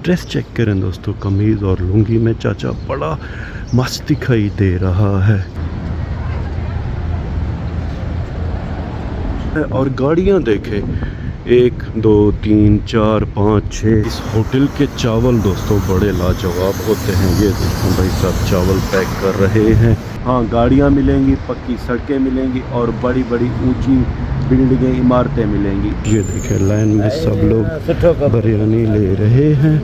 Dress check करें दोस्तों, कमीज़ और लुंगी में चाचा बड़ा मस्त दिखाई दे रहा है। और गाड़ियाँ देखें, 1 2 3 4 5 6। इस होटल के चावल दोस्तों बड़े लाजवाब होते हैं। ये देखो भाई साहब चावल पैक कर रहे हैं। हाँ, गाड़ियाँ मिलेंगी, पक्की सड़कें मिलेंगी और बड़ी बड़ी ऊंची बिल्डिंगें, इमारतें मिलेंगी। ये देखें लाइन में सब लोग बिरयानी ले रहे हैं।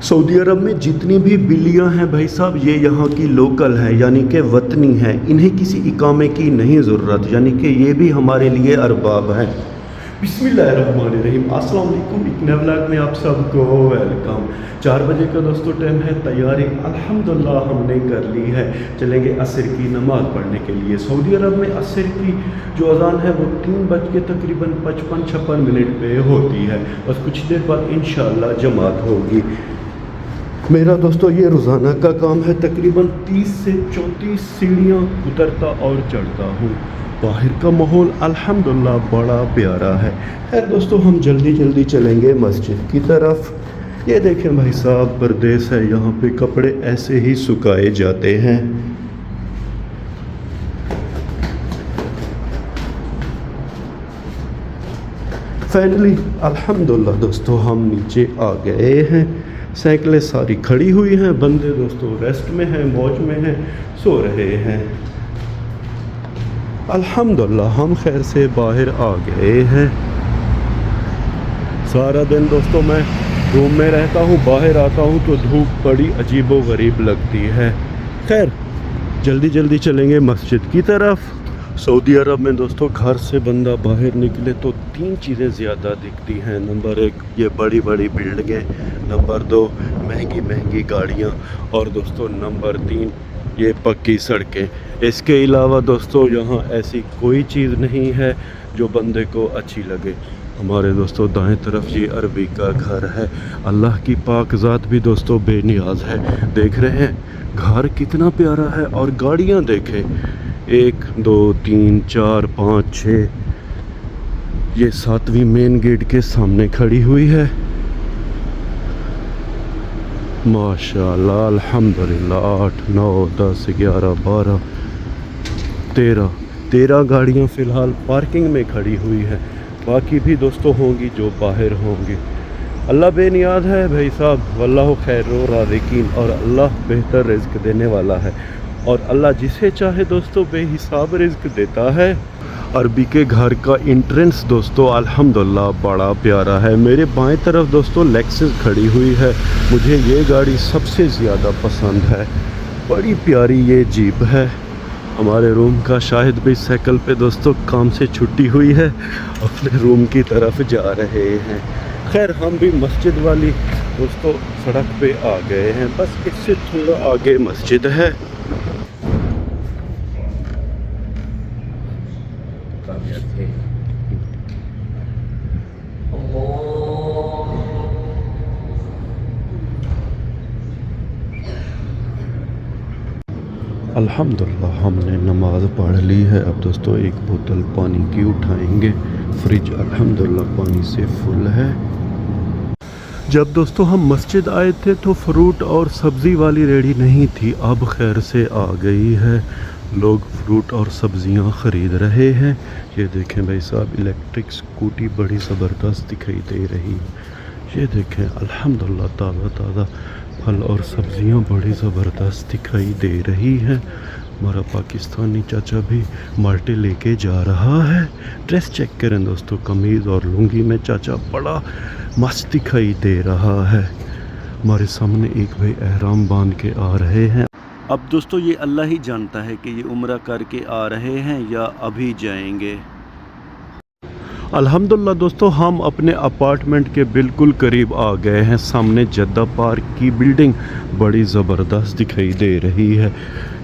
सऊदी अरब में जितनी भी बिल्लियाँ हैं भाई साहब, ये यहाँ की लोकल हैं, यानी कि वतनी हैं। इन्हें किसी इकामे की नहीं ज़रूरत, यानी कि ये भी हमारे लिए अरबाब हैं। बिस्मिल्लाहिर्रहमानिर्रहीम, अस्सलाम वालेकुम। एक नए व्लॉग में आप सबको वेलकम। 4 बजे का दोस्तों टाइम है। तैयारी अल्हम्दुलिल्लाह हमने कर ली है। चलेंगे असर की नमाज़ पढ़ने के लिए। सऊदी अरब में असर की जो अज़ान है वो 3 बज के तकरीबन 55-56 पे होती है। बस कुछ देर बाद इंशाअल्लाह जमात होगी। मेरा दोस्तों ये रोज़ाना का काम है। तकरीबन 30 से 34 सीढ़ियाँ उतरता और चढ़ता हूँ। बाहर का माहौल अल्हम्दुलिल्लाह बड़ा प्यारा है। खैर दोस्तों, हम जल्दी जल्दी चलेंगे मस्जिद की तरफ। ये देखें भाई साहब, परदेस है, यहाँ पे कपड़े ऐसे ही सुखाए जाते हैं। फाइनली अल्हम्दुलिल्लाह दोस्तों हम नीचे आ गए हैं। साइकिलें सारी खड़ी हुई हैं, बंदे दोस्तों रेस्ट में हैं, मौज में हैं, सो रहे हैं। अल्हम्दुलिल्लाह हम खैर से बाहर आ गए हैं। सारा दिन दोस्तों मैं रूम में रहता हूँ, बाहर आता हूँ तो धूप बड़ी अजीबो गरीब लगती है। खैर जल्दी जल्दी चलेंगे मस्जिद की तरफ। सऊदी अरब में दोस्तों घर से बंदा बाहर निकले तो 3 चीज़ें ज़्यादा दिखती हैं। नंबर 1 ये बड़ी बड़ी बिल्डिंगें, नंबर 2 महंगी महंगी गाड़ियाँ, और दोस्तों नंबर 3 ये पक्की सड़कें। इसके अलावा दोस्तों यहाँ ऐसी कोई चीज़ नहीं है जो बंदे को अच्छी लगे। हमारे दोस्तों दाएं तरफ ये अरबी का घर है। अल्लाह की पाक ज़ात भी दोस्तों बेनियाज है। देख रहे हैं घर कितना प्यारा है। और गाड़ियाँ देखें, 1 2 3 4 5 6। ये 7वीं मेन गेट के सामने खड़ी हुई है। माशाअल्लाह अल्हम्दुलिल्लाह 8 9 10 11 12 13 गाड़ियाँ फ़िलहाल पार्किंग में खड़ी हुई है। बाकी भी दोस्तों होंगी जो बाहर होंगी। अल्लाह बेनियाद है भाई साहब, वल्लाहु खैरुर राज़िकीन। और अल्लाह बेहतर रिज़्क़ देने वाला है। और अल्लाह जिसे चाहे दोस्तों बेहिसाब रिज़्क़ देता है। अरबी के घर का एंट्रेंस दोस्तों अल्हम्दुलिल्लाह बड़ा प्यारा है। मेरे बाएं तरफ दोस्तों लेक्सस खड़ी हुई है। मुझे ये गाड़ी सबसे ज़्यादा पसंद है। बड़ी प्यारी ये जीप है। हमारे रूम का शाहिद भी साइकिल पे दोस्तों काम से छुट्टी हुई है, अपने रूम की तरफ जा रहे हैं। खैर हम भी मस्जिद वाली दोस्तों सड़क पे आ गए हैं। बस इससे थोड़ा आगे मस्जिद है। अल्हम्दुलिल्लाह हमने नमाज़ पढ़ ली है। अब दोस्तों एक बोतल पानी की उठाएंगे। फ्रिज अल्हम्दुलिल्लाह पानी से फुल है। जब दोस्तों हम मस्जिद आए थे तो फ्रूट और सब्ज़ी वाली रेडी नहीं थी, अब खैर से आ गई है। लोग फ्रूट और सब्ज़ियां ख़रीद रहे हैं। ये देखें भाई साहब इलेक्ट्रिक स्कूटी बड़ी ज़बरदस्त दिखाई दे रही है। ये देखें अल्हम्दुलिल्लाह ताज़ा ताज़ा फल और सब्ज़ियां बड़ी ज़बरदस्त दिखाई दे रही हैं। हमारा पाकिस्तानी चाचा भी माल्टे लेके जा रहा है। ड्रेस चेक करें दोस्तों, कमीज़ और लुंगी में चाचा बड़ा मस्त दिखाई दे रहा है। हमारे सामने एक भाई एहराम बांध के आ रहे हैं। अब दोस्तों ये अल्लाह ही जानता है कि ये उम्रा करके आ रहे हैं या अभी जाएंगे। अल्हम्दुलिल्लाह दोस्तों हम अपने अपार्टमेंट के बिल्कुल करीब आ गए हैं। सामने जद्दा पार्क की बिल्डिंग बड़ी ज़बरदस्त दिखाई दे रही है।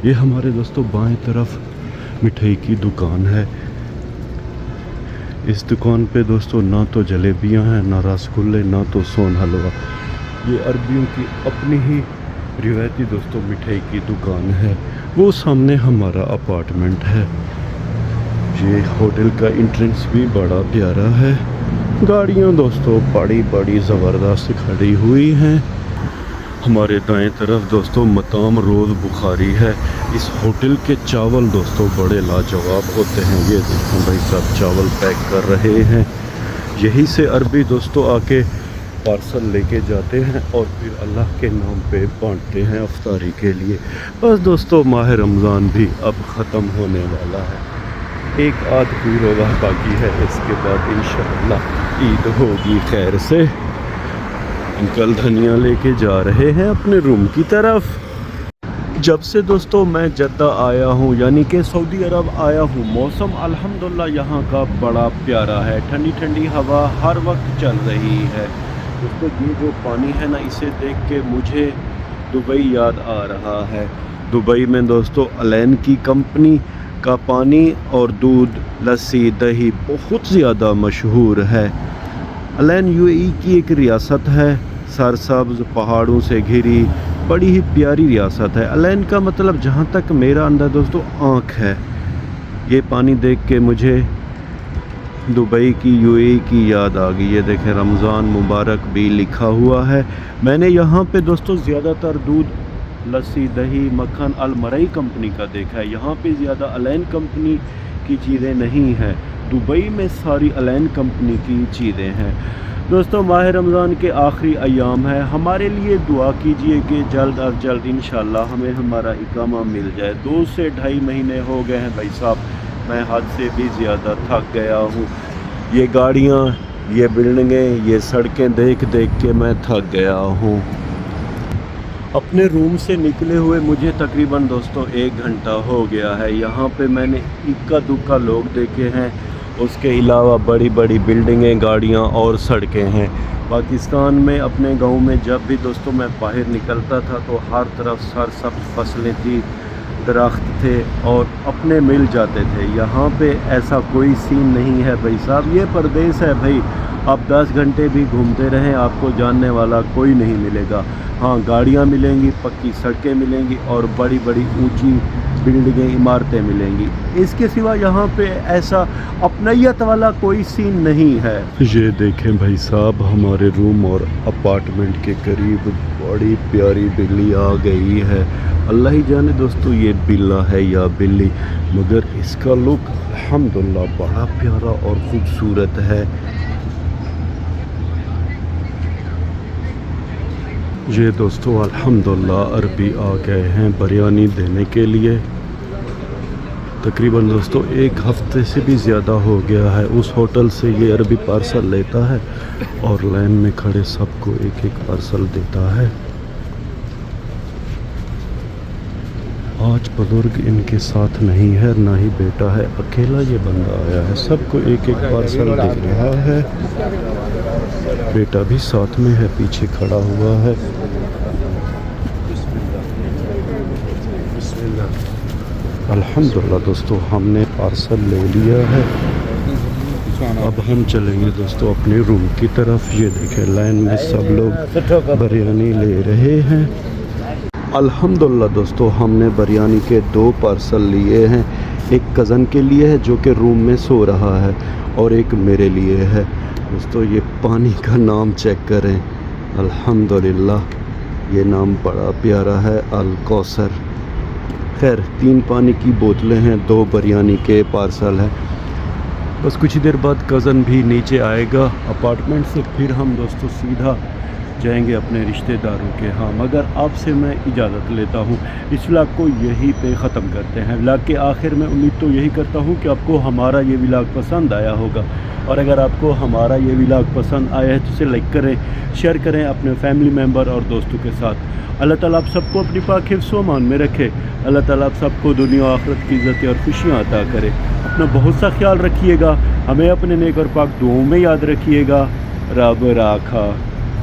ये हमारे दोस्तों बाएं तरफ मिठाई की दुकान है। इस दुकान पे दोस्तों ना तो जलेबियां हैं, ना रसगुल्ले, ना तो सोन हलवा। ये अरबियों की अपनी ही रिवायती दोस्तों मिठाई की दुकान है। वो सामने हमारा अपार्टमेंट है। ये होटल का एंट्रेंस भी बड़ा प्यारा है। गाड़ियाँ दोस्तों बड़ी बड़ी ज़बरदस्त खड़ी हुई हैं। हमारे दाएं तरफ दोस्तों मकाम रोज़ बुखारी है। इस होटल के चावल दोस्तों बड़े लाजवाब होते हैं। ये देखो भाई साहब चावल पैक कर रहे हैं। यहीं से अरबी दोस्तों आके पार्सल लेके जाते हैं और फिर अल्लाह के नाम पे बांटते हैं अफ्तारी के लिए। बस दोस्तों माह रमज़ान भी अब ख़त्म होने वाला है। एक आध कोई रोज़ा बाकी है, इसके बाद इंशाअल्लाह ईद होगी खैर से। अंकल धनिया लेके जा रहे हैं अपने रूम की तरफ। जब से दोस्तों मैं जद्दा आया हूँ यानी कि सऊदी अरब आया हूँ, मौसम अल्हम्दुलिल्लाह यहाँ का बड़ा प्यारा है। ठंडी ठंडी हवा हर वक्त चल रही है दोस्तों। ये जो पानी है ना, इसे देख के मुझे दुबई याद आ रहा है। दुबई में दोस्तों अलैन की कंपनी का पानी और दूध, लस्सी, दही बहुत ज़्यादा मशहूर है। अलैन यूएई की एक रियासत है, सरसब्ज़ पहाड़ों से घिरी बड़ी ही प्यारी रियासत है। अलैन का मतलब जहाँ तक मेरा अंदर दोस्तों आँख है। ये पानी देख के मुझे दुबई की यूएई की याद आ गई। ये देखें रमज़ान मुबारक भी लिखा हुआ है। मैंने यहाँ पे दोस्तों ज़्यादातर दूध, लस्सी, दही, मक्खन अलमरई कंपनी का देखा है। यहाँ पे ज़्यादा अलैन कंपनी की चीज़ें नहीं हैं। दुबई में सारी अलैन कंपनी की चीज़ें हैं। दोस्तों माह रमज़ान के आखिरी अयाम है, हमारे लिए दुआ कीजिए कि जल्द अज जल्द इंशाअल्लाह हमें हमारा इकामा मिल जाए। 2 से ढाई महीने हो गए हैं भाई साहब, मैं हद से भी ज़्यादा थक गया हूँ। ये गाड़ियाँ, ये बिल्डिंगें, ये सड़कें देख देख के मैं थक गया हूँ। अपने रूम से निकले हुए मुझे तकरीबन दोस्तों 1 घंटा हो गया है। यहाँ पे मैंने इक्का दुक्का लोग देखे हैं, उसके अलावा बड़ी बड़ी बिल्डिंगें, गाड़ियाँ और सड़कें हैं। पाकिस्तान में अपने गांव में जब भी दोस्तों मैं बाहर निकलता था तो हर तरफ सरसब्ज़ फसलें थी, दरख्त थे और अपने मिल जाते थे। यहाँ पे ऐसा कोई सीन नहीं है भाई साहब। ये परदेस है भाई, आप 10 घंटे भी घूमते रहें आपको जानने वाला कोई नहीं मिलेगा। हाँ, गाड़ियाँ मिलेंगी, पक्की सड़कें मिलेंगी और बड़ी बड़ी ऊंची बिल्डिंगें, इमारतें मिलेंगी। इसके सिवा यहाँ पे ऐसा अपनायत वाला कोई सीन नहीं है। ये देखें भाई साहब हमारे रूम और अपार्टमेंट के करीब बड़ी प्यारी बिल्ली आ गई है। अल्लाह ही जाने दोस्तों ये बिल्ला है या बिल्ली, मगर इसका लुक अल्हम्दुलिल्लाह बड़ा प्यारा और ख़ूबसूरत है। ये दोस्तों अल्हम्दुलिल्लाह अरबी आ गए हैं बिरयानी देने के लिए। तकरीबन दोस्तों 1 हफ्ते से भी ज़्यादा हो गया है उस होटल से ये अरबी पार्सल लेता है और लाइन में खड़े सबको एक एक पार्सल देता है। आज बुजुर्ग इनके साथ नहीं है, ना ही बेटा है, अकेला ये बंदा आया है। सबको एक एक पार्सल दे रहा है। बेटा भी साथ में है, पीछे खड़ा हुआ है। अल्हम्दुलिल्लाह दोस्तों हमने पार्सल ले लिया है। अब हम चलेंगे दोस्तों अपने रूम की तरफ। ये देखें लाइन में सब लोग बिरयानी ले रहे हैं। अल्हम्दुलिल्लाह दोस्तों हमने बिरयानी के 2 पार्सल लिए हैं। एक कज़न के लिए है जो कि रूम में सो रहा है और एक मेरे लिए है। दोस्तों ये पानी का नाम चेक करें, अल्हम्दुलिल्लाह ये नाम बड़ा प्यारा है, अल कौसर। खैर 3 पानी की बोतलें हैं, 2 बिरयानी के पार्सल है। बस कुछ ही देर बाद कज़न भी नीचे आएगा अपार्टमेंट से, फिर हम दोस्तों सीधा जाएंगे अपने रिश्तेदारों के यहाँ। मगर आपसे मैं इजाज़त लेता हूँ, इस व्लॉग को यहीं पे ख़त्म करते हैं। व्लॉग के आखिर में उम्मीद तो यही करता हूँ कि आपको हमारा ये व्लॉग पसंद आया होगा, और अगर आपको हमारा ये व्लॉग पसंद आया है तो इसे लाइक करें, शेयर करें अपने फैमिली मेम्बर और दोस्तों के साथ। अल्लाह ताला आप सबको अपनी पाक हिफ्ज़ व अमान में रखे। अल्लाह ताला आप सबको दुनिया और आखिरत की इज़्ज़त और खुशियाँ अता करे। अपना बहुत सा ख्याल रखिएगा, हमें अपने नेक और पाक दुआओं में याद रखिएगा। रब राखा।